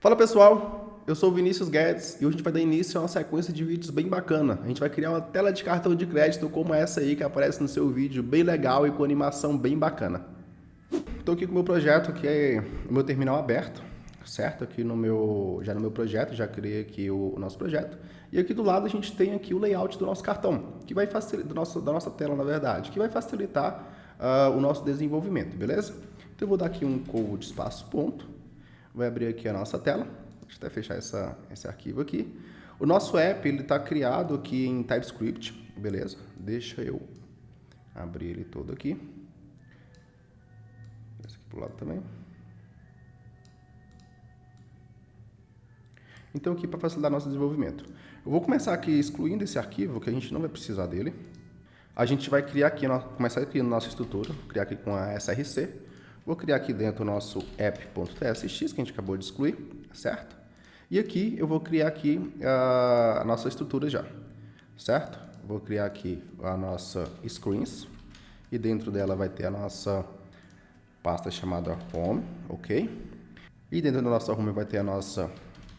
Fala pessoal, eu sou o Vinícius Guedes e hoje a gente vai dar início a uma sequência de vídeos bem bacana. A gente vai criar uma tela de cartão de crédito como essa aí que aparece no seu vídeo, bem legal e com animação bem bacana. Estou aqui com o meu projeto, que é o meu terminal aberto, certo? Aqui no meu projeto, já criei aqui o nosso projeto. E aqui do lado a gente tem aqui o layout do nosso cartão, que vai facilitar, da nossa tela na verdade, que vai facilitar o nosso desenvolvimento, beleza? Então eu vou dar aqui um code espaço ponto. Vai abrir aqui a nossa tela. Deixa eu até fechar esse arquivo aqui. O nosso app ele está criado aqui em TypeScript, beleza? Deixa eu abrir ele todo aqui. Esse aqui para o lado também. Então aqui para facilitar nosso desenvolvimento. Eu vou começar aqui excluindo esse arquivo, que a gente não vai precisar dele. A gente vai criar aqui, começar criando nossa estrutura, criar aqui com a src. Vou criar aqui dentro o nosso app.tsx, que a gente acabou de excluir, certo? E aqui eu vou criar aqui a nossa estrutura já, certo? Vou criar aqui a nossa screens, e dentro dela vai ter a nossa pasta chamada home, ok? E dentro da nossa home vai ter a nossa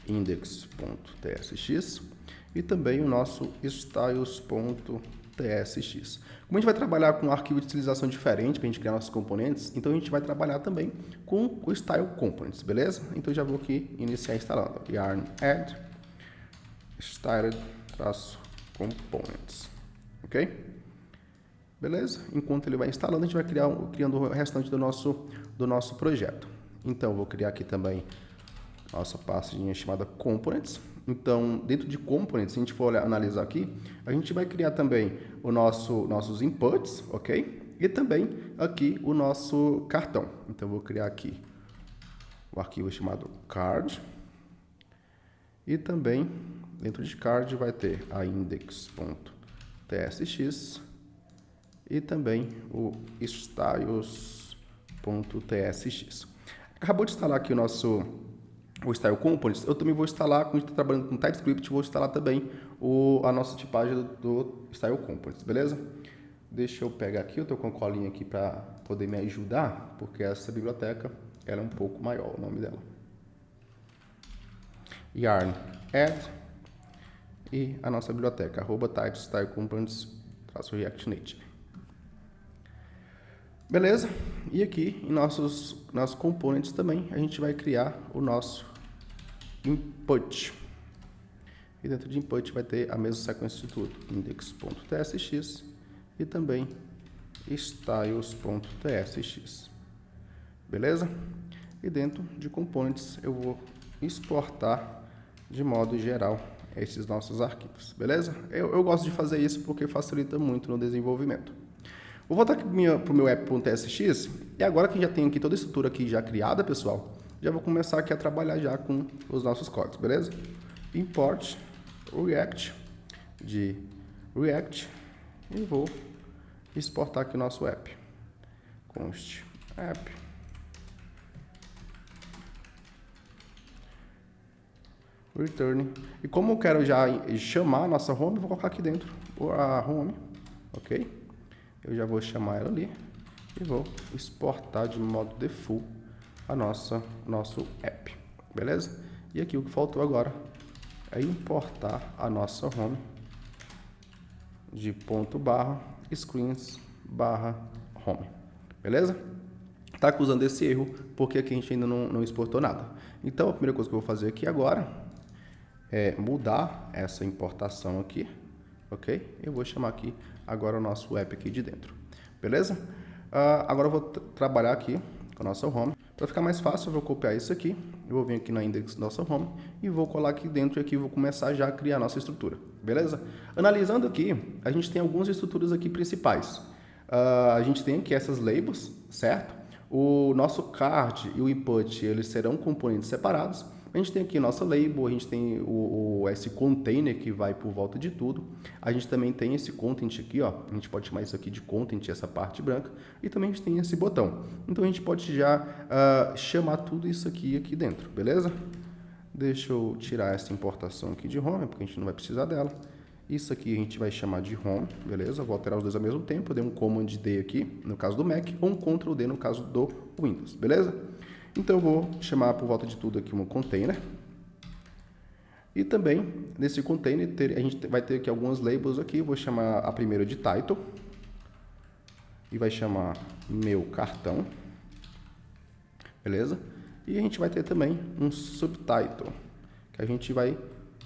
index.tsx e também o nosso styles.tsx. Como a gente vai trabalhar com um arquivo de utilização diferente para a gente criar nossos componentes, então a gente vai trabalhar também com o Style Components, beleza? Então eu já vou aqui iniciar instalando yarn add style-components, ok? Beleza? Enquanto ele vai instalando, a gente vai criando o restante do nosso projeto. Então eu vou criar aqui também nossa pastinha chamada Components. Então, dentro de Components, se a gente for analisar aqui, a gente vai criar também nossos inputs, ok? E também aqui o nosso cartão. Então, eu vou criar aqui o arquivo chamado card. E também, dentro de card, vai ter a index.tsx e também o styles.tsx. Acabou de instalar aqui o Style Components, eu também vou instalar, como a gente está trabalhando com TypeScript, vou instalar também a nossa tipagem do Style Components, beleza? Deixa eu pegar aqui, eu estou com a colinha aqui para poder me ajudar, porque essa biblioteca ela é um pouco maior, o nome dela. Yarn add e a nossa biblioteca, @types style components -react native. Beleza? E aqui em nossos components também a gente vai criar o nosso input. E dentro de input vai ter a mesma sequência de tudo, index.tsx e também styles.tsx. Beleza? E dentro de components eu vou exportar de modo geral esses nossos arquivos. Beleza? Eu gosto de fazer isso porque facilita muito no desenvolvimento. Vou voltar aqui para o meu app.tsx e agora que já tenho aqui toda a estrutura aqui já criada, pessoal, já vou começar aqui a trabalhar já com os nossos códigos, beleza? Import React de React e vou exportar aqui o nosso app. Const app return. E como eu quero já chamar a nossa home, eu vou colocar aqui dentro a home, ok? Eu já vou chamar ela ali e vou exportar de modo default a nosso app, beleza? E aqui o que faltou agora é importar a nossa home de ponto barra screens barra home, beleza? Tá acusando esse erro porque aqui a gente ainda não exportou nada. Então a primeira coisa que eu vou fazer aqui agora é mudar essa importação aqui, ok? Eu vou chamar aqui agora o nosso app aqui de dentro, beleza? Agora eu vou trabalhar aqui com a nossa home. Para ficar mais fácil, eu vou copiar isso aqui, eu vou vir aqui na index da nossa home e vou colar aqui dentro e aqui vou começar já a criar a nossa estrutura, beleza? Analisando aqui, a gente tem algumas estruturas aqui principais. A gente tem aqui essas labels, certo? O nosso card e o input, eles serão componentes separados. A gente tem aqui nossa label, a gente tem esse container que vai por volta de tudo. A gente também tem esse content aqui, ó. A gente pode chamar isso aqui de content, essa parte branca. E também a gente tem esse botão. Então a gente pode já chamar tudo isso aqui dentro, beleza? Deixa eu tirar essa importação aqui de home, porque a gente não vai precisar dela. Isso aqui a gente vai chamar de home, beleza? Vou alterar os dois ao mesmo tempo. Eu dei um Command D aqui, no caso do Mac, ou um Ctrl D no caso do Windows, beleza? Então eu vou chamar por volta de tudo aqui um container. E também, nesse container, a gente vai ter aqui algumas labels aqui. Eu vou chamar a primeira de title. E vai chamar meu cartão. Beleza? E a gente vai ter também um subtitle. Que a gente vai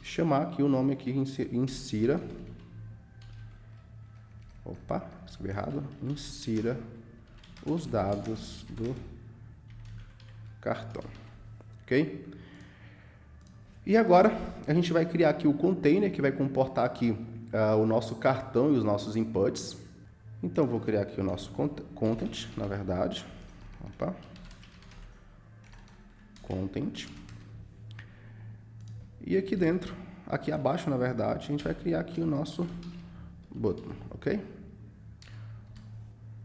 chamar aqui o nome aqui, insira. Opa, escrevi errado. Insira os dados do cartão. Ok? E agora, a gente vai criar aqui o container, que vai comportar aqui o nosso cartão e os nossos inputs. Então, vou criar aqui o nosso content, na verdade. Opa. Content. E aqui dentro, aqui abaixo, na verdade, a gente vai criar aqui o nosso button, ok?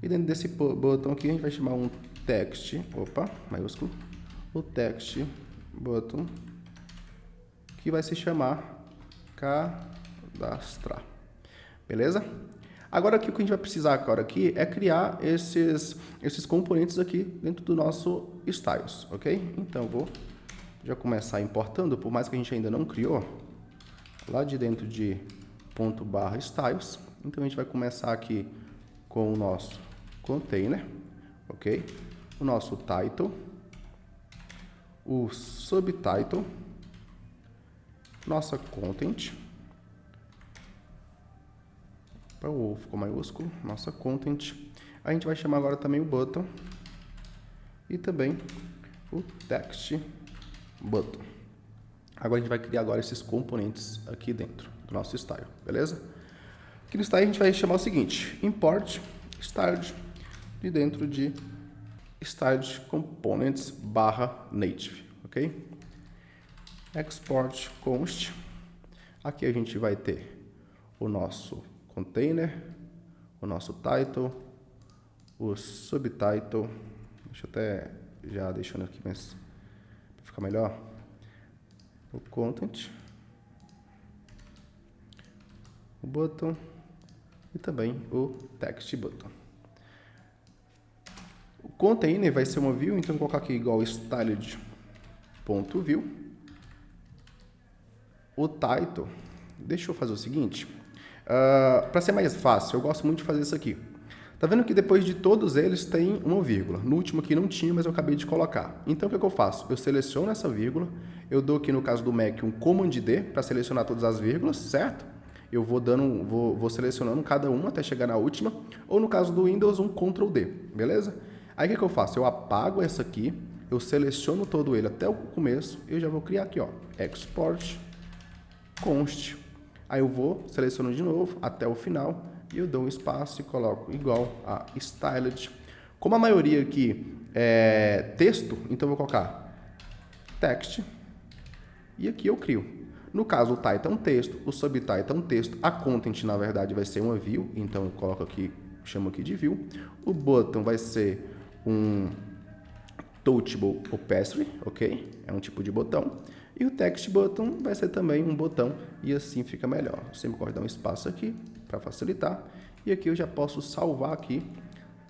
E dentro desse button aqui, a gente vai chamar um text, opa, maiúsculo, o text button, que vai se chamar cadastrar. Beleza? Agora aqui o que a gente vai precisar agora aqui é criar esses componentes aqui dentro do nosso styles, ok? Então eu vou já começar importando, por mais que a gente ainda não criou, lá de dentro de ./styles. Então a gente vai começar aqui com o nosso container, ok? O nosso title, o subtitle, nossa content, ficou maiúsculo, nossa content. A gente vai chamar agora também o button e também o text button. Agora a gente vai criar agora esses componentes aqui dentro do nosso style, beleza? Aqui no style a gente vai chamar o seguinte: import styled de dentro de styled components /native, ok? Export const. Aqui a gente vai ter o nosso container, o nosso title, o subtitle. Deixa eu até já deixando aqui, mas para ficar melhor, o content, o button e também o text button. O container vai ser uma view, então vou colocar aqui igual styled.view. O title, deixa eu fazer o seguinte, para ser mais fácil, eu gosto muito de fazer isso aqui. Tá vendo que depois de todos eles tem uma vírgula. No último aqui não tinha, mas eu acabei de colocar. Então o que eu faço? Eu seleciono essa vírgula, eu dou aqui no caso do Mac um Command D para selecionar todas as vírgulas, certo? Eu vou selecionando cada uma até chegar na última, ou no caso do Windows um Ctrl D, beleza? Aí o que eu faço? Eu apago essa aqui, eu seleciono todo ele até o começo, e eu já vou criar aqui, ó, export const. Aí eu vou, seleciono de novo até o final e eu dou um espaço e coloco igual a styled. Como a maioria aqui é texto, então eu vou colocar text e aqui eu crio. No caso, o title é um texto, o subtitle é um texto, a content na verdade vai ser uma view, então eu coloco aqui, chamo aqui de view. O button vai ser um touchable opacity, ok? É um tipo de botão. E o text button vai ser também um botão e assim fica melhor. Eu sempre gosto de dar um espaço aqui para facilitar. E aqui eu já posso salvar aqui,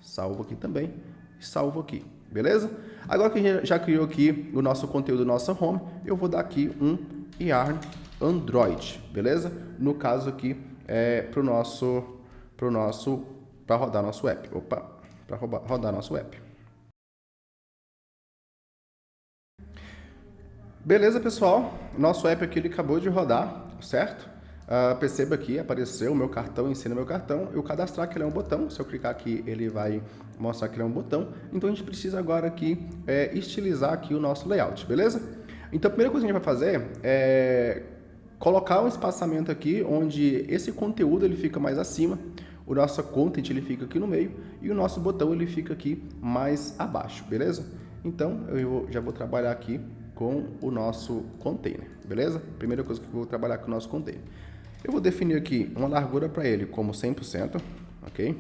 salvo aqui também e salvo aqui, beleza? Agora que a gente já criou aqui o nosso conteúdo, nossa home, eu vou dar aqui um yarn Android, beleza? No caso aqui é para rodar nosso app. Para rodar nosso app. Beleza, pessoal? Nosso app aqui ele acabou de rodar, certo? Perceba aqui, apareceu o meu cartão, ensina meu cartão. Eu cadastrar que ele é um botão. Se eu clicar aqui, ele vai mostrar que ele é um botão. Então, a gente precisa agora aqui estilizar aqui o nosso layout, beleza? Então, a primeira coisa que a gente vai fazer é colocar um espaçamento aqui onde esse conteúdo ele fica mais acima, o nosso content ele fica aqui no meio e o nosso botão ele fica aqui mais abaixo, beleza? Então, eu já vou trabalhar aqui com o nosso container, beleza? Primeira coisa que eu vou trabalhar com o nosso container. Eu vou definir aqui uma largura para ele como 100%, ok?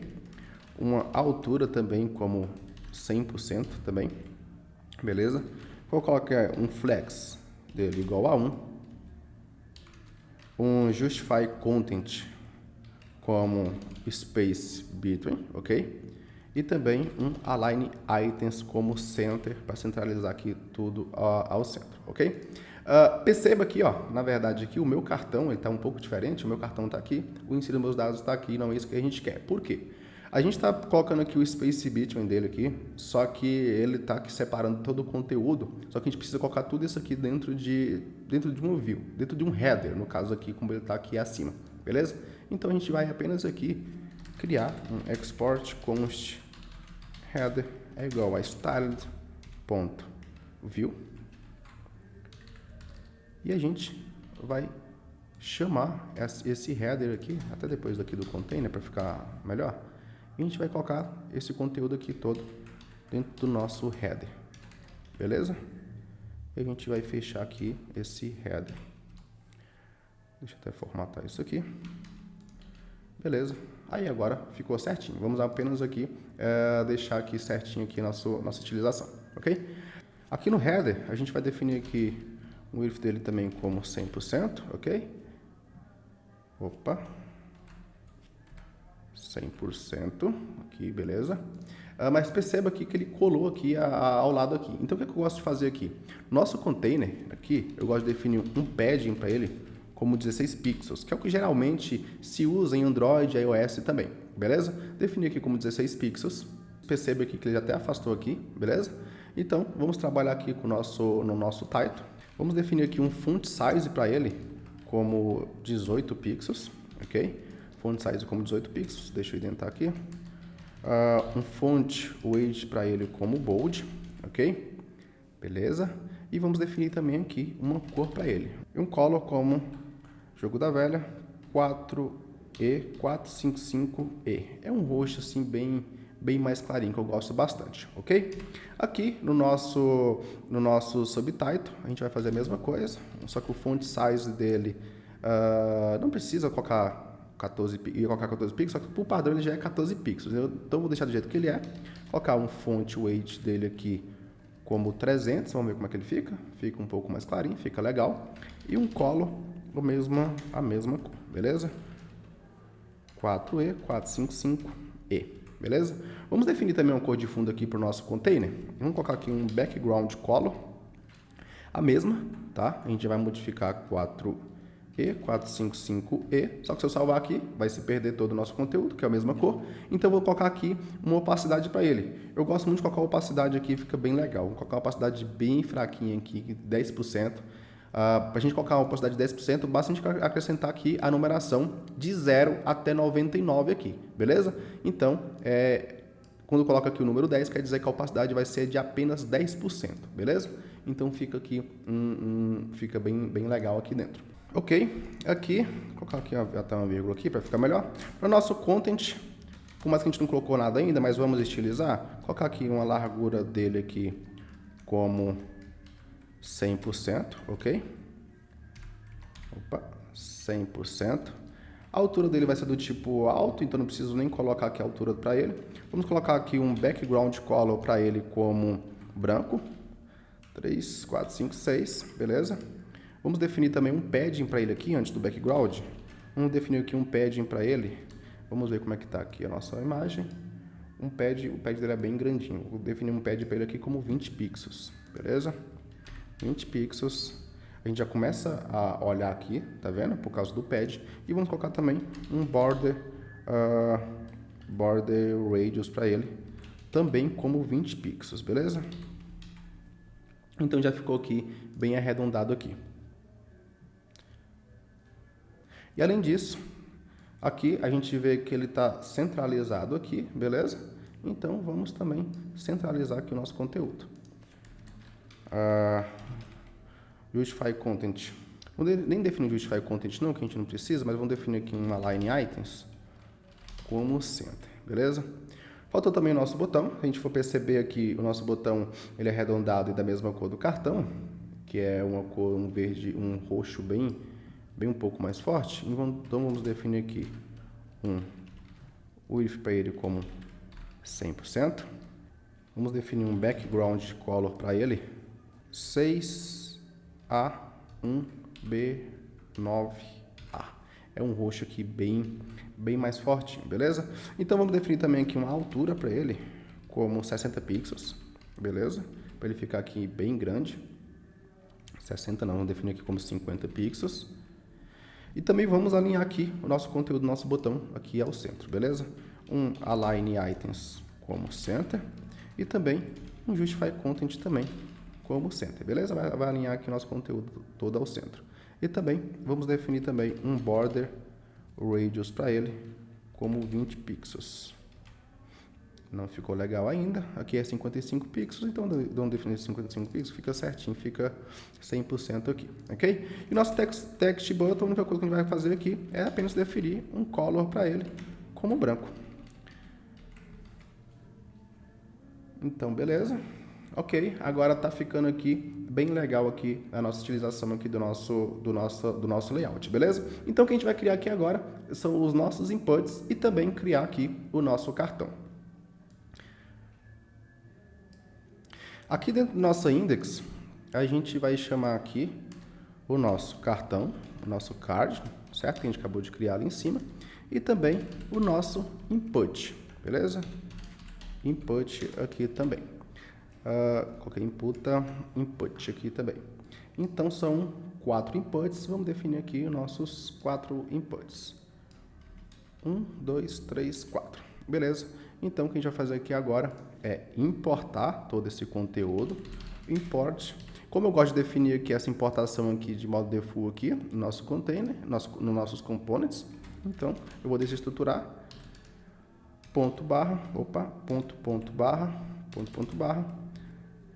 Uma altura também como 100% também, beleza? Vou colocar um flex dele igual a 1, um justify content como space between, ok? e também um Align Items como Center, para centralizar aqui tudo ao centro, ok? Perceba aqui, ó, na verdade aqui o meu cartão está um pouco diferente, o meu cartão está aqui, o insiro dos meus dados está aqui, não é isso que a gente quer. Por quê? A gente está colocando aqui o Space Bitcoin dele aqui, só que ele está aqui separando todo o conteúdo, só que a gente precisa colocar tudo isso aqui dentro de um view, dentro de um header, no caso aqui, como ele está aqui acima, beleza? Então a gente vai apenas aqui criar um export const header é igual a styled.view e a gente vai chamar esse header aqui, até depois daqui do container para ficar melhor. E a gente vai colocar esse conteúdo aqui todo dentro do nosso header, beleza? E a gente vai fechar aqui esse header. Deixa eu até formatar isso aqui. Beleza. Aí agora ficou certinho. Vamos apenas aqui deixar aqui certinho aqui nossa utilização, ok? Aqui no header a gente vai definir aqui o width dele também como 100%, ok? Opa. 100% aqui, beleza? Mas perceba aqui que ele colou aqui ao lado aqui. Então o que eu gosto de fazer aqui? Nosso container aqui, eu gosto de definir um padding para ele como 16 pixels, que é o que geralmente se usa em Android e iOS também, beleza? Definir aqui como 16 pixels. Perceba aqui que ele já até afastou aqui, beleza? Então vamos trabalhar aqui com no nosso title. Vamos definir aqui um font size para ele como 18 pixels, ok? Font size como 18 pixels, deixa eu identar aqui. Um font weight para ele como bold, ok? Beleza? E vamos definir também aqui uma cor para ele. E um color como jogo da velha 4E455E. É um roxo assim bem mais clarinho, que eu gosto bastante, ok? Aqui no nosso subtitle a gente vai fazer a mesma coisa, só que o font size dele não precisa colocar 14 pixels, só que por padrão ele já é 14 pixels. Então vou deixar do jeito que ele é. Colocar um font weight dele aqui como 300, vamos ver como é que ele fica. Fica um pouco mais clarinho, fica legal. E um color, a mesma cor, beleza? 4E455E, beleza? Vamos definir também uma cor de fundo aqui para o nosso container. Vamos colocar aqui um background color, a mesma, tá? A gente vai modificar 4E455E, só que se eu salvar aqui, vai se perder todo o nosso conteúdo, que é a mesma cor. Então, eu vou colocar aqui uma opacidade para ele. Eu gosto muito de colocar a opacidade aqui, fica bem legal. Vou colocar uma opacidade bem fraquinha aqui, 10%. Para a gente colocar uma opacidade de 10%, basta a gente acrescentar aqui a numeração de 0 até 99 aqui, beleza? Então, quando coloca aqui o número 10, quer dizer que a opacidade vai ser de apenas 10%, beleza? Então, fica aqui, fica bem legal aqui dentro. Ok, aqui, vou colocar aqui até uma vírgula aqui para ficar melhor. Para o nosso content, por mais que a gente não colocou nada ainda, mas vamos estilizar, colocar aqui uma largura dele aqui como 100%, ok? Opa, 100%. A altura dele vai ser do tipo alto, então não preciso nem colocar aqui a altura para ele. Vamos colocar aqui um background color para ele como branco. 3, 4, 5, 6, beleza? Vamos definir também um padding para ele aqui, antes do background. Vamos definir aqui um padding para ele. Vamos ver como é que está aqui a nossa imagem. O pad dele é bem grandinho. Vou definir um pad para ele aqui como 20 pixels, beleza? 20 pixels. A gente já começa a olhar aqui, tá vendo? Por causa do pad. E vamos colocar também um border radius para ele, também como 20 pixels, beleza? Então já ficou aqui bem arredondado aqui. E além disso, aqui a gente vê que ele está centralizado aqui, beleza? Então vamos também centralizar aqui o nosso conteúdo. Justify Content. Nem definir Justify Content não, que a gente não precisa, mas vamos definir aqui um Align Items como Center, beleza? Faltou também o nosso botão. Se a gente for perceber aqui, o nosso botão ele é arredondado e da mesma cor do cartão, que é uma cor, um verde, um roxo bem um pouco mais forte. Então vamos definir aqui um width para ele como 100%. Vamos definir um background color para ele 6A1B9A. É um roxo aqui bem bem mais fortinho, beleza? Então vamos definir também aqui uma altura para ele, como 60 pixels, beleza? Para ele ficar aqui bem grande. 60 não, vamos definir aqui como 50 pixels. E também vamos alinhar aqui o nosso conteúdo, nosso botão aqui ao centro, beleza? Um Align Items como Center e também um Justify Content também como Center, beleza? Vai alinhar aqui o nosso conteúdo todo ao centro. E também vamos definir também um Border Radius para ele como 20 pixels. Não ficou legal ainda. Aqui é 55 pixels, então vamos definir 55 pixels, fica certinho, fica 100% aqui, ok? E nosso text button, a única coisa que a gente vai fazer aqui é apenas definir um color para ele como branco. Então, beleza? Ok, agora tá ficando aqui bem legal aqui a nossa utilização aqui do nosso layout, beleza? Então, o que a gente vai criar aqui agora são os nossos inputs e também criar aqui o nosso cartão. Aqui dentro do nosso index, a gente vai chamar aqui o nosso cartão, o nosso card, certo? Que a gente acabou de criar ali em cima. E também o nosso input, beleza? Input aqui também. Coloquei input aqui também. Então, são 4 inputs. Vamos definir aqui os nossos 4 inputs. 1, 2, 3, 4. Beleza? Então, o que a gente vai fazer aqui agora é importar todo esse conteúdo. Import. Como eu gosto de definir aqui essa importação aqui de modo default aqui no nosso container, nos nossos components, então eu vou desestruturar ponto barra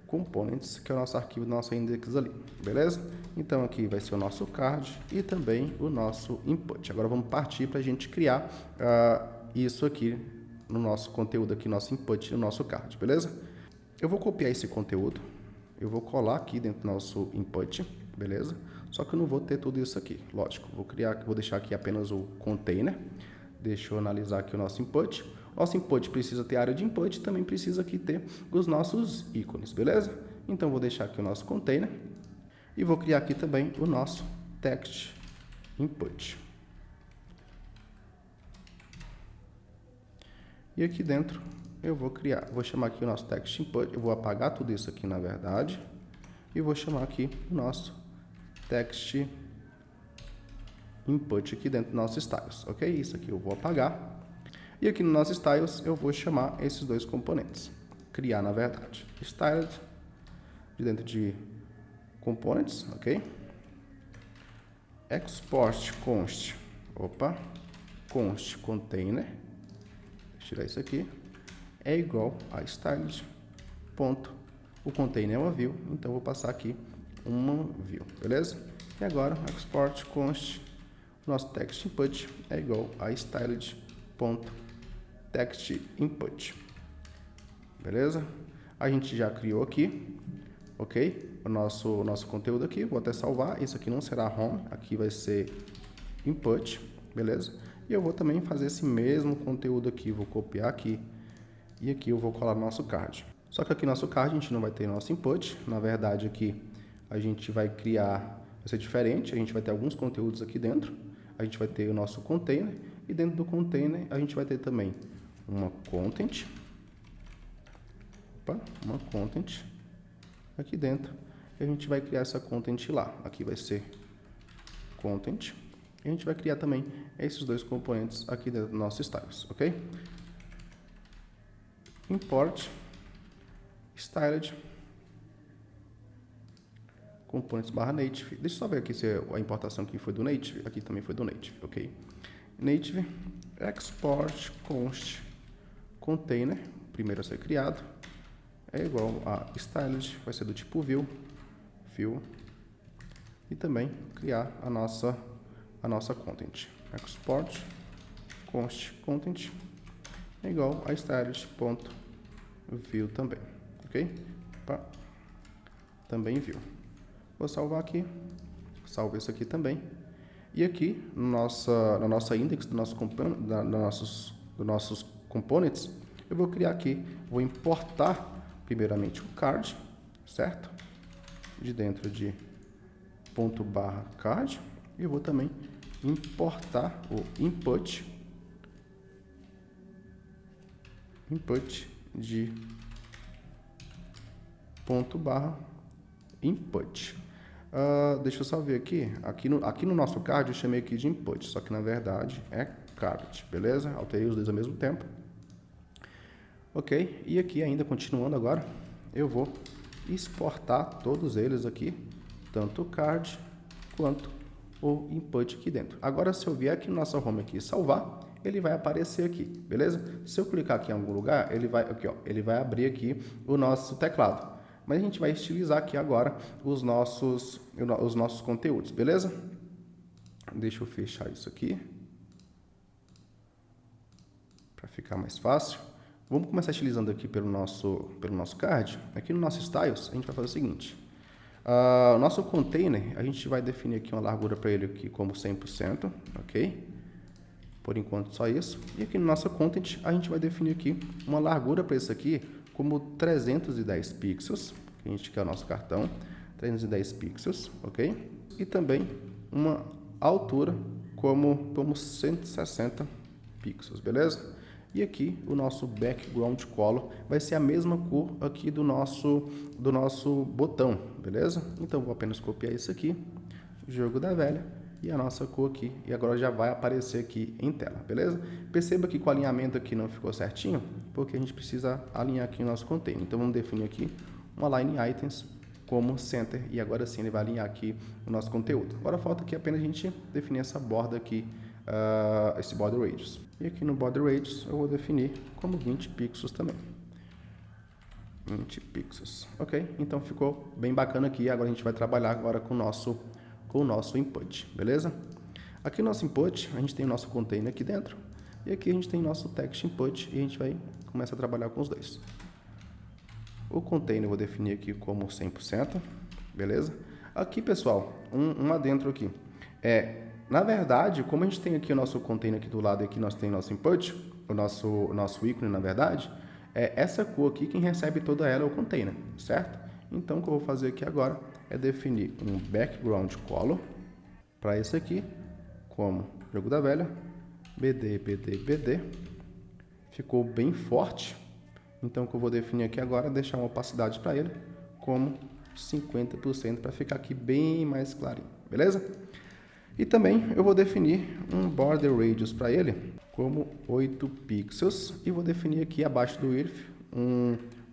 components, que é o nosso arquivo do nosso index ali, beleza? Então aqui vai ser o nosso card e também o nosso input. Agora vamos partir para a gente criar isso aqui no nosso conteúdo aqui, nosso input no nosso card, beleza? Eu vou copiar esse conteúdo, eu vou colar aqui dentro do nosso input, beleza? Só que eu não vou ter tudo isso aqui, lógico. Vou deixar aqui apenas o container. Deixa eu analisar aqui o nosso input. Nosso input precisa ter área de input, também precisa aqui ter os nossos ícones, beleza? Então vou deixar aqui o nosso container e vou criar aqui também o nosso text input. E aqui dentro eu vou chamar aqui o nosso text input, eu vou apagar tudo isso aqui na verdade, e vou chamar aqui o nosso text input aqui dentro do nosso styles, ok? Isso aqui eu vou apagar. E aqui no nosso styles eu vou chamar esses dois componentes, criar na verdade, styled, de dentro de components, ok? Export const, const container, tirar isso aqui, é igual a styled, ponto, o container é uma view, então eu vou passar aqui uma view, beleza? E agora, export const, nosso text input é igual a styled, ponto, text input, beleza? A gente já criou aqui, ok? O nosso conteúdo aqui, vou até salvar, isso aqui não será home, aqui vai ser input, beleza? E eu vou também fazer esse mesmo conteúdo aqui, vou copiar aqui e aqui eu vou colar no nosso card. Só que aqui no nosso card a gente não vai ter nosso input, na verdade aqui a gente vai criar, vai ser diferente, a gente vai ter alguns conteúdos aqui dentro, a gente vai ter o nosso container e dentro do container a gente vai ter também uma content, aqui dentro, e a gente vai criar essa content lá, aqui vai ser content, e a gente vai criar também esses dois componentes aqui dentro do nosso styles, ok? Import styled components barra native. Deixa eu só ver aqui se a importação aqui foi do native, aqui também foi do native, ok? Native export const container, primeiro a ser criado, é igual a styled, vai ser do tipo view, e também criar a nossa content. Export const content é igual a styled.view também, ok? Também view. Vou salvar aqui, salvo isso aqui também. E aqui, na nossa index dos nossos components, eu vou criar aqui, vou importar primeiramente o card, certo? De dentro de ponto barra card, e eu vou também importar o input input de ponto barra input. Deixa eu só ver aqui. Aqui no nosso card eu chamei aqui de input, só que na verdade é card, beleza? Alterei os dois ao mesmo tempo. Ok, e aqui ainda continuando agora, eu vou exportar todos eles aqui, tanto o card quanto o input aqui dentro. Agora, se eu vier aqui no nosso home aqui salvar, ele vai aparecer aqui, beleza? Se eu clicar aqui em algum lugar, ele vai aqui, ó, ele vai abrir aqui o nosso teclado. Mas a gente vai estilizar aqui agora os nossos conteúdos, beleza? Deixa eu fechar isso aqui para ficar mais fácil. Vamos começar estilizando aqui pelo nosso card. Aqui no nosso styles, a gente vai fazer o seguinte. O nosso container, a gente vai definir aqui uma largura para ele aqui como 100%, ok? Por enquanto só isso. E aqui no nosso content, a gente vai definir aqui uma largura para isso aqui como 310 pixels, que a gente quer o nosso cartão, 310 pixels, ok? E também uma altura como 160 pixels, beleza? E aqui o nosso background color vai ser a mesma cor aqui do nosso botão, beleza? Então vou apenas copiar isso aqui, jogo da velha, e a nossa cor aqui, e agora já vai aparecer aqui em tela, beleza? Perceba que com o alinhamento aqui não ficou certinho, porque a gente precisa alinhar aqui o nosso container. Então vamos definir aqui uma line items como center, e agora sim ele vai alinhar aqui o nosso conteúdo. Agora falta aqui apenas a gente definir essa borda aqui, esse border radius. E aqui no border radius eu vou definir como 20 pixels também. 20 pixels, ok? Então ficou bem bacana aqui. Agora a gente vai trabalhar agora com o nosso input, beleza? Aqui no nosso input a gente tem o nosso container aqui dentro e aqui a gente tem nosso text input e a gente vai começar a trabalhar com os dois. O container eu vou definir aqui como 100%, beleza? Aqui, pessoal, um adentro aqui. Na verdade, como a gente tem aqui o nosso container aqui do lado e aqui nós temos nosso input, o nosso ícone, na verdade, essa cor aqui, quem recebe toda ela é o container, certo? Então, o que eu vou fazer aqui agora é definir um background color para esse aqui, como jogo da velha, BD, BD, BD. Ficou bem forte. Então, o que eu vou definir aqui agora é deixar uma opacidade para ele como 50% para ficar aqui bem mais clarinho, beleza? E também eu vou definir um border radius para ele como 8 pixels e vou definir aqui abaixo do width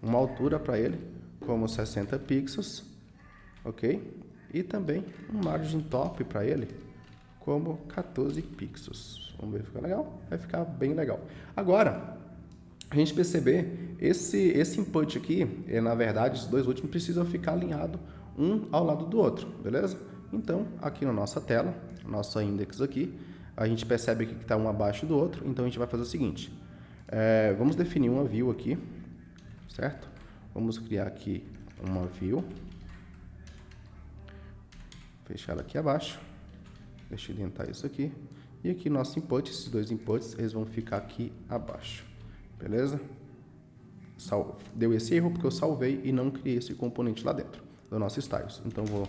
uma altura para ele como 60 pixels, ok? E também um margin top para ele como 14 pixels. Vamos ver se fica legal? Vai ficar bem legal. Agora, a gente perceber, esse input aqui, na verdade, os dois últimos precisam ficar alinhados um ao lado do outro, beleza? Então, aqui na nossa tela, nossa index aqui, a gente percebe aqui que está um abaixo do outro, então a gente vai fazer o seguinte, vamos definir uma view aqui, certo? Vamos criar aqui uma view, fechar ela aqui abaixo, deixa eu indentar isso aqui, e aqui nosso input, esses dois inputs, eles vão ficar aqui abaixo, beleza? Deu esse erro porque eu salvei e não criei esse componente lá dentro do nosso styles, então vou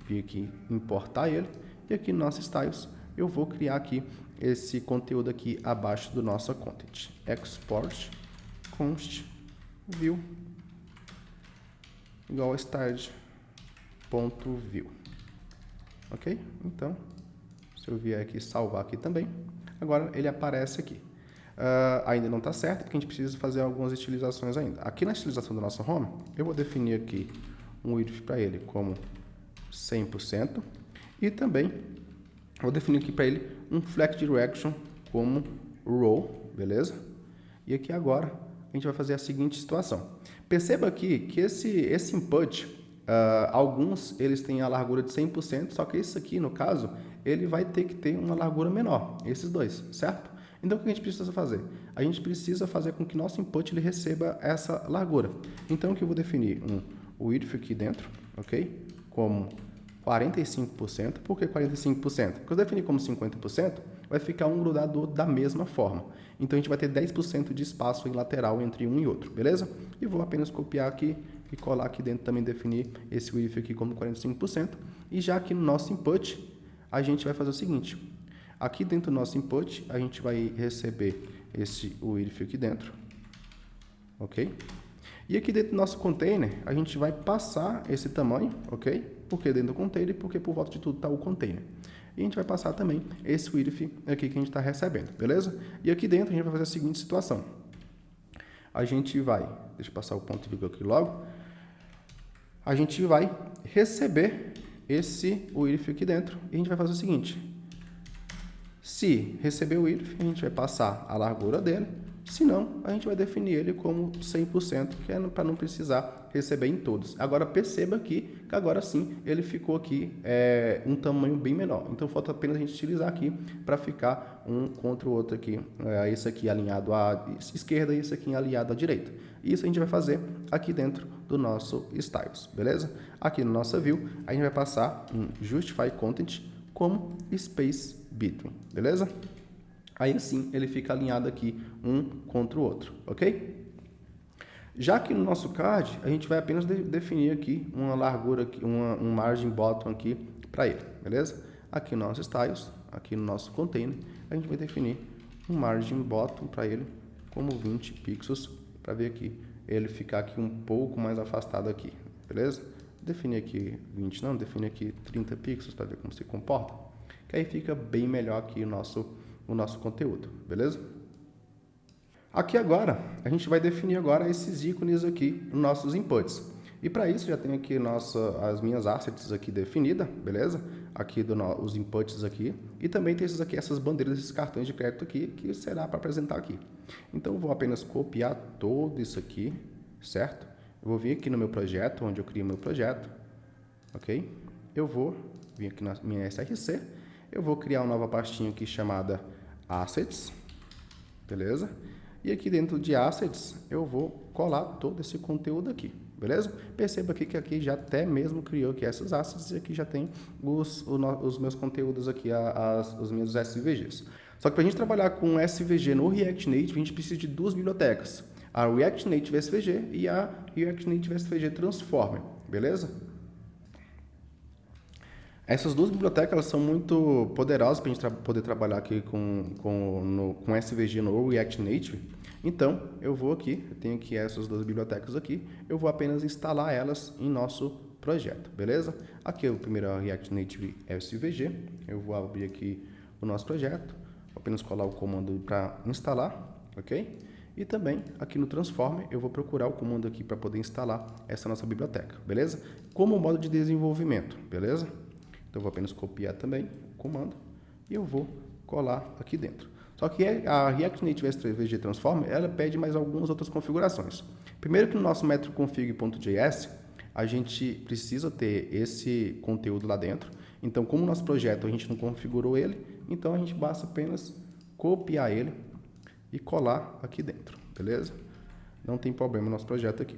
vir aqui importar ele, e aqui no nosso styles eu vou criar aqui esse conteúdo aqui abaixo do nosso content, export const view igual a style.view, ok? Então, se eu vier aqui salvar aqui também, agora ele aparece aqui. Ainda não está certo, porque a gente precisa fazer algumas estilizações ainda. Aqui na estilização do nosso home, eu vou definir aqui um width para ele como 100% e também vou definir aqui para ele um flex direction como row, beleza? E aqui agora a gente vai fazer a seguinte situação. Perceba aqui que esse input, alguns eles têm a largura de 100%, só que esse aqui, no caso, ele vai ter que ter uma largura menor, esses dois, certo? Então, o que a gente precisa fazer? A gente precisa fazer com que nosso input ele receba essa largura. Então, aqui eu vou definir o width aqui dentro, ok? Como 45%. Por que 45%? Porque eu definir como 50%, vai ficar um grudado da mesma forma. Então, a gente vai ter 10% de espaço em lateral entre um e outro, beleza? E vou apenas copiar aqui e colar aqui dentro também, definir esse width aqui como 45%. E já aqui no nosso input, a gente vai fazer o seguinte. Aqui dentro do nosso input, a gente vai receber esse width aqui dentro ok? E aqui dentro do nosso container, a gente vai passar esse tamanho, ok? Porque dentro do container, porque por volta de tudo está o container. E a gente vai passar também esse width aqui que a gente está recebendo, beleza? E aqui dentro a gente vai fazer a seguinte situação. A gente vai, deixa eu passar o ponto e vírgula aqui logo. A gente vai receber esse width aqui dentro e a gente vai fazer o seguinte. Se receber o width, a gente vai passar a largura dele. Se não, a gente vai definir ele como 100%, que é para não precisar receber em todos. Agora perceba aqui que agora sim ele ficou aqui um tamanho bem menor. Então falta apenas a gente utilizar aqui para ficar um contra o outro aqui. Esse aqui alinhado à esquerda e esse aqui alinhado à direita. Isso a gente vai fazer aqui dentro do nosso Styles, beleza? Aqui no nosso view, a gente vai passar um Justify Content como Space Between, beleza? Aí sim ele fica alinhado aqui um contra o outro, ok? Já que no nosso card, a gente vai apenas definir aqui uma largura, aqui, um margin bottom aqui para ele, beleza? Aqui no nosso styles, aqui no nosso container, a gente vai definir um margin bottom para ele como 20 pixels, para ver aqui ele ficar aqui um pouco mais afastado aqui, beleza? Definir aqui 20 não, definir aqui 30 pixels para ver como se comporta, que aí fica bem melhor aqui o nosso conteúdo, beleza? Aqui agora, a gente vai definir agora esses ícones aqui nos nossos inputs. E para isso já tenho aqui as minhas assets aqui definidas, beleza? Aqui os inputs aqui. E também tem essas bandeiras, esses cartões de crédito aqui, que será para apresentar aqui. Então eu vou apenas copiar todo isso aqui, certo? Eu vou vir aqui no meu projeto, onde eu crio meu projeto, ok? Eu vou vir aqui na minha SRC, eu vou criar uma nova pastinha aqui chamada Assets, beleza? E aqui dentro de Assets, eu vou colar todo esse conteúdo aqui, beleza? Perceba aqui que aqui já até mesmo criou aqui essas Assets e aqui já tem os meus conteúdos aqui, os meus SVGs. Só que para a gente trabalhar com SVG no React Native, a gente precisa de duas bibliotecas. A React Native SVG e a React Native SVG Transformer, beleza? Essas duas bibliotecas elas são muito poderosas para a gente poder trabalhar aqui com SVG no React Native. Então, eu vou aqui, eu tenho aqui essas duas bibliotecas aqui, eu vou apenas instalar elas em nosso projeto, beleza? Aqui é o primeiro React Native SVG, eu vou abrir aqui o nosso projeto, vou apenas colar o comando para instalar, ok? E também aqui no Transformer eu vou procurar o comando aqui para poder instalar essa nossa biblioteca, beleza? Como modo de desenvolvimento, beleza? Então, eu vou apenas copiar também o comando e eu vou colar aqui dentro. Só que a React Native SVG Transformer, ela pede mais algumas outras configurações. Primeiro que no nosso método config.js, a gente precisa ter esse conteúdo lá dentro. Então, como o nosso projeto a gente não configurou ele, então a gente basta apenas copiar ele e colar aqui dentro, beleza? Não tem problema no nosso projeto aqui.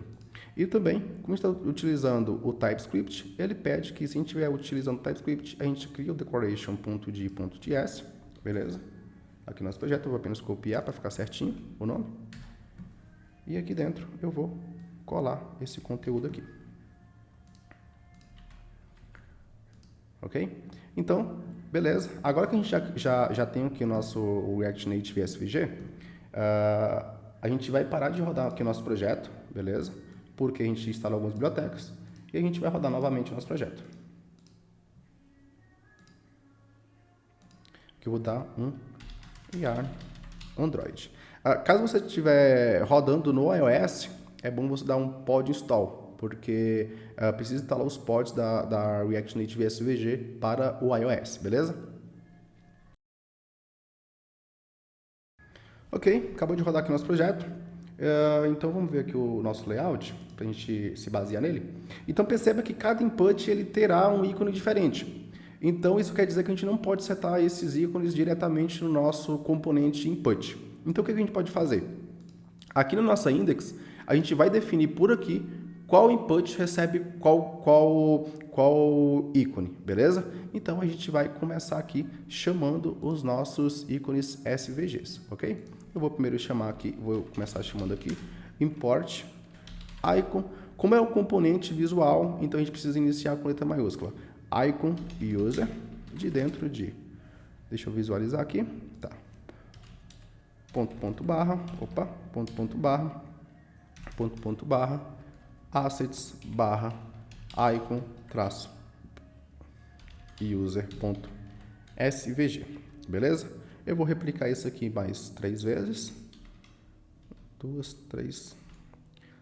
E também, como está utilizando o TypeScript, ele pede que se a gente estiver utilizando o TypeScript, a gente cria o decoration.d.js, beleza? Aqui no nosso projeto eu vou apenas copiar para ficar certinho o nome. E aqui dentro eu vou colar esse conteúdo aqui. Ok? Então, beleza. Agora que a gente já tem aqui o nosso React Native SVG, a gente vai parar de rodar aqui o nosso projeto, beleza? Porque a gente instalou algumas bibliotecas e a gente vai rodar novamente o nosso projeto. Aqui eu vou dar um yarn Android. Caso você estiver rodando no iOS, é bom você dar um pod install, porque precisa instalar os pods da React Native SVG para o iOS, beleza? Ok, acabou de rodar aqui o nosso projeto. Então vamos ver aqui o nosso layout, para a gente se basear nele. Então perceba que cada input ele terá um ícone diferente. Então isso quer dizer que a gente não pode setar esses ícones diretamente no nosso componente input. Então o que a gente pode fazer? Aqui na nossa index, a gente vai definir por aqui qual input recebe qual ícone, beleza? Então a gente vai começar aqui chamando os nossos ícones SVGs, ok? Eu vou primeiro chamar aqui, vou começar chamando aqui import icon. Como é o componente visual, então a gente precisa iniciar com letra maiúscula. Icon user de dentro de, deixa eu visualizar aqui, tá? Ponto barra, barra, assets, barra, icon, traço, user.svg, beleza? Eu vou replicar isso aqui mais 3 vezes. 2, 3,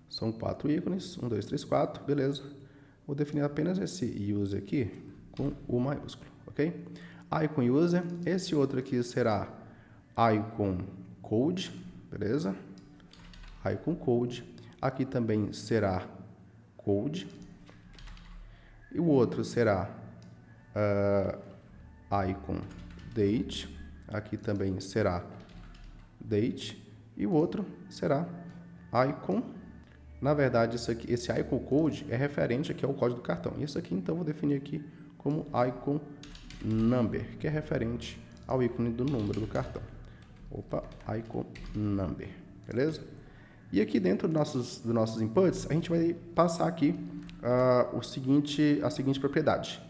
são 4 ícones, 1, 2, 3, 4, beleza? Vou definir apenas esse user aqui com U maiúsculo, ok? Icon user, esse outro aqui será icon code, beleza? Icon code, aqui também será code, e o outro será icon date, aqui também será date, e o outro será icon. Na verdade, esse icon code é referente aqui ao código do cartão. Isso aqui, então, vou definir aqui como icon number, que é referente ao ícone do número do cartão. Opa, icon number, beleza? E aqui dentro dos nossos inputs, a gente vai passar aqui a seguinte propriedade.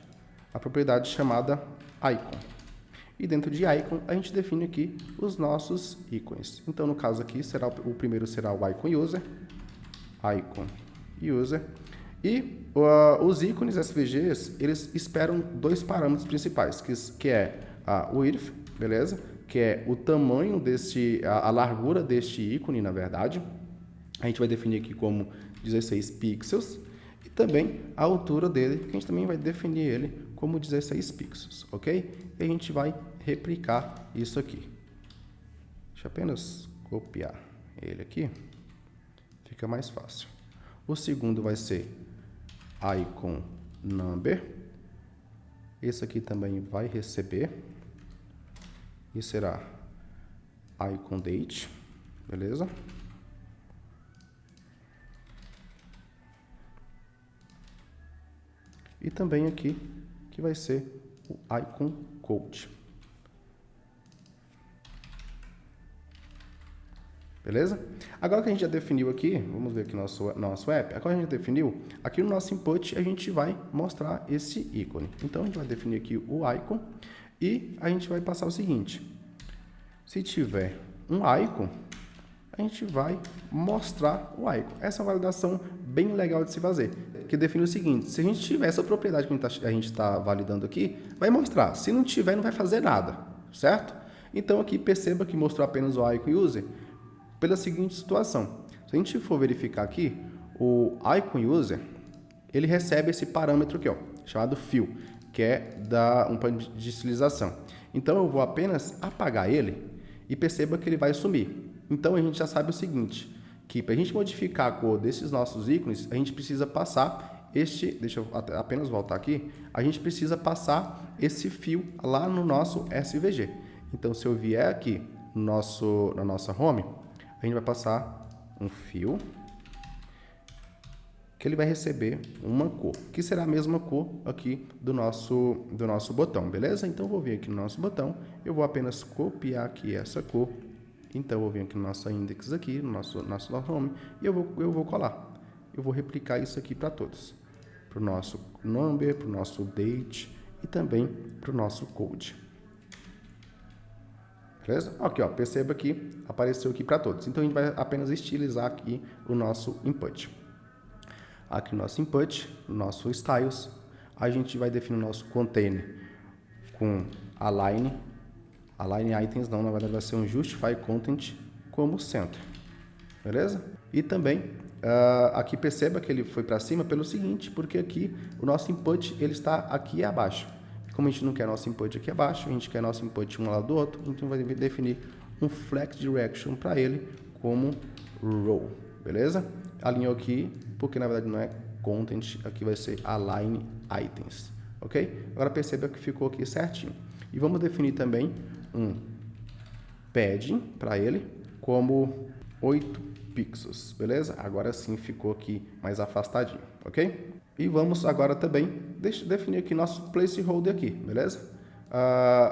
A propriedade chamada icon. E dentro de icon, a gente define aqui os nossos ícones. Então, no caso aqui, o primeiro será o icon user. E os ícones SVGs, eles esperam 2 parâmetros principais, que é o width, beleza? Que é o tamanho a largura deste ícone, na verdade. A gente vai definir aqui como 16 pixels. E também a altura dele, que a gente também vai definir ele como 16 pixels, ok? E a gente vai replicar isso aqui. Deixa eu apenas copiar ele aqui. Fica mais fácil. O segundo vai ser icon number. Esse aqui também vai receber. E será icon date, beleza? E também aqui, que vai ser o icon code. Beleza? Agora que a gente já definiu aqui, vamos ver aqui nosso app. Agora a gente já definiu, aqui no nosso input a gente vai mostrar esse ícone. Então a gente vai definir aqui o icon e a gente vai passar o seguinte. Se tiver um icon, a gente vai mostrar o icon. Essa é uma validação bem legal de se fazer, que define o seguinte: se a gente tiver essa propriedade que a gente está validando aqui, vai mostrar. Se não tiver, não vai fazer nada, certo? Então aqui perceba que mostrou apenas o icon user pela seguinte situação. Se a gente for verificar aqui, o icon user, ele recebe esse parâmetro aqui, ó, chamado fill, que é um parâmetro de estilização. Então eu vou apenas apagar ele e perceba que ele vai sumir. Então a gente já sabe o seguinte, que para a gente modificar a cor desses nossos ícones, a gente precisa passar deixa eu apenas voltar aqui, a gente precisa passar esse fill lá no nosso SVG. Então se eu vier aqui na nossa home, a gente vai passar um fill que ele vai receber uma cor, que será a mesma cor aqui do nosso botão, beleza? Então eu vou vir aqui no nosso botão, eu vou apenas copiar aqui essa cor. Então eu vou vir aqui no nosso index aqui, no nosso home, e eu vou colar. Eu vou replicar isso aqui para todos. Para o nosso number, para o nosso date e também para o nosso code. Beleza? Aqui, ó, perceba que apareceu aqui para todos. Então a gente vai apenas estilizar aqui o nosso input. Aqui no nosso input, no nosso styles, a gente vai definir o nosso container com align items, não, na verdade vai ser um justify content como center, beleza? E também aqui perceba que ele foi para cima pelo seguinte, porque aqui o nosso input ele está aqui abaixo. Como a gente não quer nosso input aqui abaixo, a gente quer nosso input um lado do outro, então vai definir um flex direction para ele como row, beleza? Alinhou aqui, porque na verdade não é content, aqui vai ser align items, ok? Agora perceba que ficou aqui certinho. E vamos definir também um padding para ele como 8 pixels, beleza? Agora sim ficou aqui mais afastadinho, ok? E vamos agora também definir aqui nosso placeholder aqui, beleza?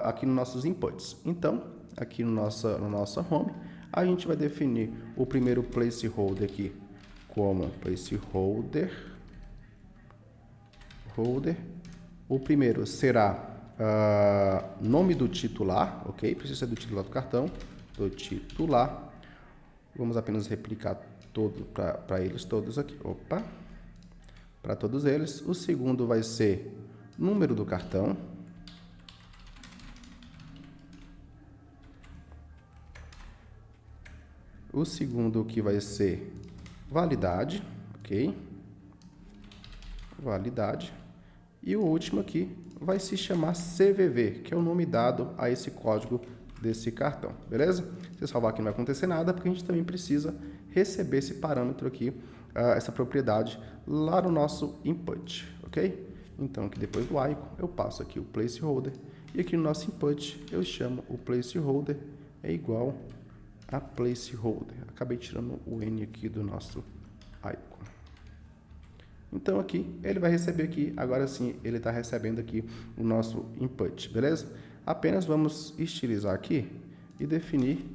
Aqui nos nossos inputs. Então, aqui no nossa home, a gente vai definir o primeiro placeholder aqui como placeholder. O primeiro será nome do titular, ok? Precisa ser do titular do cartão, do titular. Vamos apenas replicar para eles todos aqui. Opa! Para todos eles. O segundo vai ser número do cartão. O segundo aqui vai ser validade, ok? Validade. E o último aqui vai se chamar CVV, que é o nome dado a esse código desse cartão, beleza? Se salvar aqui não vai acontecer nada, porque a gente também precisa receber esse parâmetro aqui, essa propriedade, lá no nosso input, ok? Então, aqui depois do icon, eu passo aqui o placeholder, e aqui no nosso input, eu chamo o placeholder é igual a placeholder. Acabei tirando o N aqui do nosso icon. Então, aqui, ele vai receber aqui, agora sim, ele está recebendo aqui o nosso input, beleza? Apenas vamos estilizar aqui e definir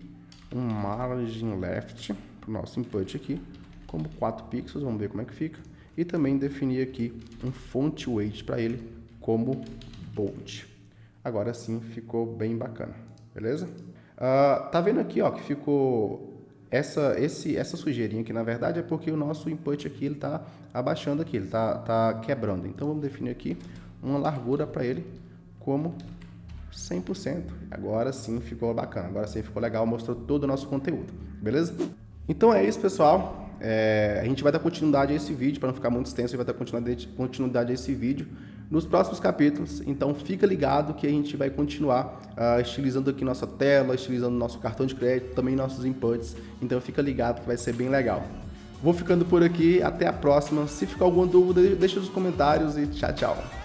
um margin left para o nosso input aqui, como 4 pixels, vamos ver como é que fica. E também definir aqui um font weight para ele como bold. Agora sim, ficou bem bacana, beleza? Tá vendo aqui, ó, que ficou essa sujeirinha aqui, na verdade, é porque o nosso input aqui, ele tá abaixando aqui, ele tá quebrando. Então, vamos definir aqui uma largura para ele como 100%. Agora sim ficou bacana, agora sim ficou legal, mostrou todo o nosso conteúdo, beleza? Então é isso, pessoal. A gente vai dar continuidade a esse vídeo, para não ficar muito extenso, a gente vai dar continuidade a esse vídeo nos próximos capítulos. Então fica ligado que a gente vai continuar estilizando aqui nossa tela, estilizando nosso cartão de crédito, também nossos inputs. Então fica ligado que vai ser bem legal. Vou ficando por aqui, até a próxima. Se ficar alguma dúvida, deixa nos comentários e tchau, tchau.